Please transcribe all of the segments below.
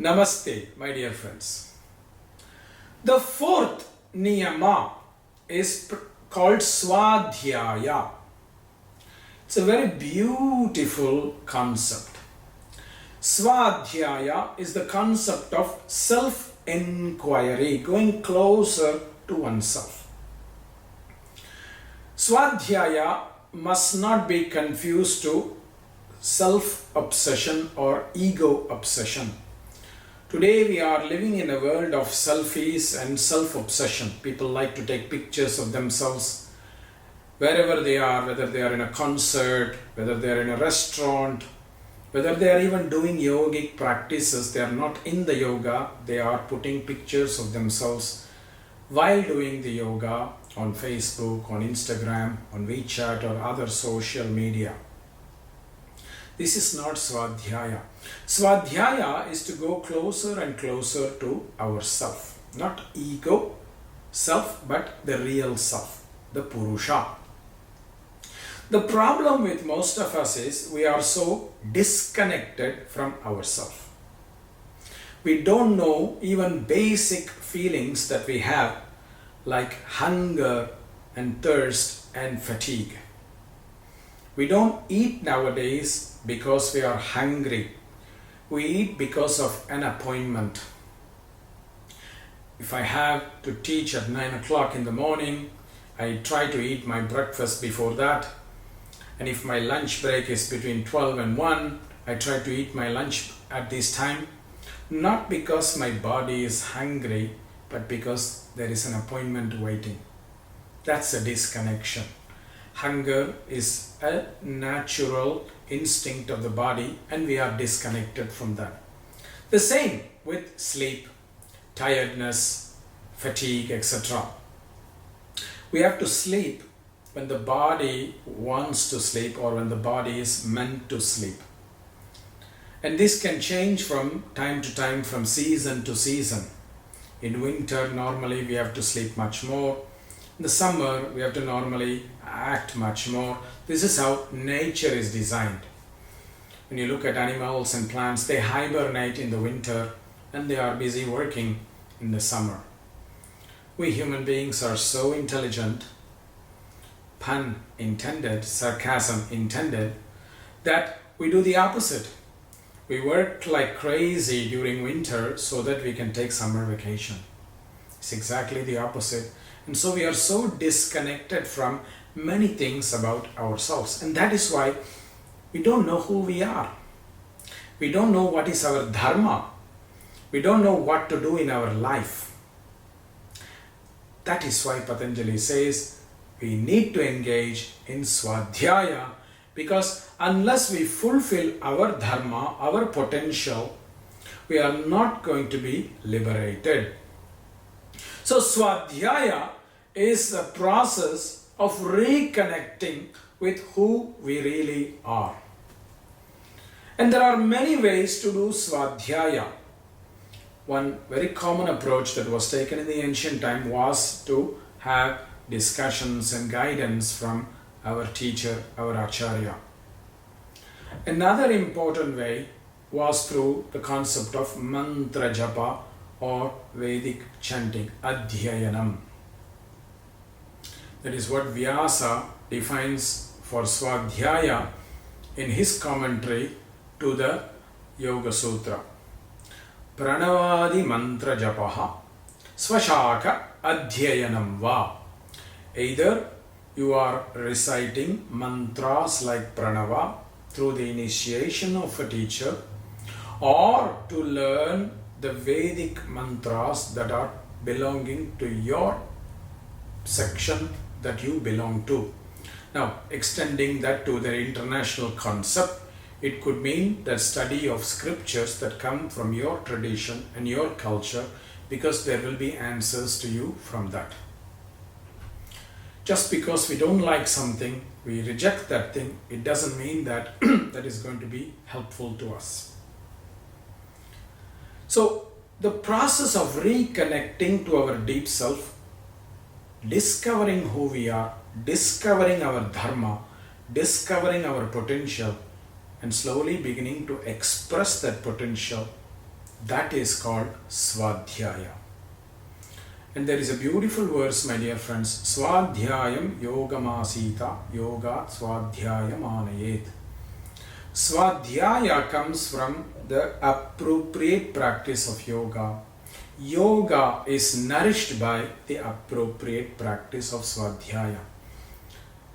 Namaste, my dear friends. The fourth Niyama is called Svadhyaya. It's a very beautiful concept. Svadhyaya is the concept of self-inquiry, going closer to oneself. Svadhyaya must not be confused to self-obsession or ego-obsession. Today we are living in a world of selfies and self-obsession. People like to take pictures of themselves wherever they are, whether they are in a concert, whether they are in a restaurant, whether they are even doing yogic practices. They are not in the yoga, they are putting pictures of themselves while doing the yoga on Facebook, on Instagram, on WeChat or other social media. This is not Svadhyaya. Svadhyaya is to go closer and closer to ourself. Not ego, self, but the real self, the Purusha. The problem with most of us is we are so disconnected from ourselves. We don't know even basic feelings that we have, like hunger and thirst and fatigue. We don't eat nowadays because we are hungry. We eat because of an appointment. If I have to teach at 9 o'clock in the morning, I try to eat my breakfast before that. And if my lunch break is between 12 and 1, I try to eat my lunch at this time. Not because my body is hungry, but because there is an appointment waiting. That's a disconnection. Hunger is a natural instinct of the body and we are disconnected from that. The same with sleep, tiredness, fatigue, etc. We have to sleep when the body wants to sleep or when the body is meant to sleep. And this can change from time to time, from season to season. In winter, normally we have to sleep much more. In the summer, we have to normally act much more. This is how nature is designed. When you look at animals and plants, they hibernate in the winter and they are busy working in the summer. We human beings are so intelligent, pun intended, sarcasm intended, that we do the opposite. We work like crazy during winter so that we can take summer vacation. It's exactly the opposite. And so we are so disconnected from many things about ourselves. And that is why we don't know who we are. We don't know what is our dharma. We don't know what to do in our life. That is why Patanjali says we need to engage in Svadhyaya, because unless we fulfill our dharma, our potential, we are not going to be liberated. So Svadhyaya is a process of reconnecting with who we really are. And there are many ways to do Svadhyaya. One very common approach that was taken in the ancient time was to have discussions and guidance from our teacher, our Acharya. Another important way was through the concept of mantra japa or Vedic chanting, Adhyayanam. That is what Vyasa defines for Svadhyaya in his commentary to the Yoga Sutra. Pranavadi mantra japaha svashaka adhyayanam va. Either you are reciting mantras like pranava through the initiation of a teacher, or to learn the Vedic mantras that are belonging to your section that you belong to. Now, extending that to the international concept, it could mean the study of scriptures that come from your tradition and your culture, because there will be answers to you from that. Just because we don't like something, we reject that thing, it doesn't mean that that is going to be helpful to us. So, the process of reconnecting to our deep self, discovering who we are, discovering our dharma, discovering our potential, and slowly beginning to express that potential, That is called Svadhyaya. And there is a beautiful verse, my dear friends. Svadhyayam yogamasita yogat svadhyayam anayet. Svadhyaya comes from the appropriate practice of yoga. Yoga is nourished by the appropriate practice of Svadhyaya.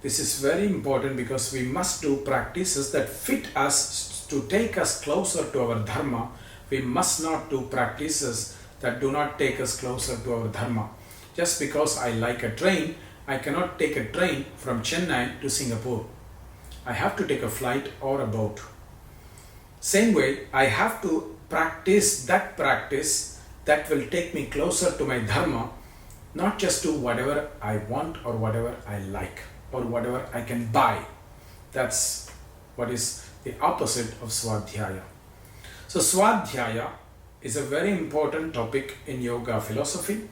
This is very important because we must do practices that fit us to take us closer to our dharma. We must not do practices that do not take us closer to our dharma. Just because I like a train, I cannot take a train from Chennai to Singapore. I have to take a flight or a boat. Same way, I have to practice that will take me closer to my dharma, not just to whatever I want or whatever I like or whatever I can buy. That's what is the opposite of Svadhyaya. So Svadhyaya is a very important topic in yoga philosophy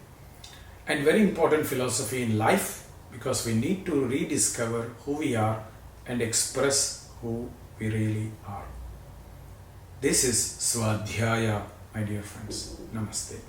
and very important philosophy in life, because we need to rediscover who we are and express who we really are. This is Svadhyaya, my dear friends. Namaste.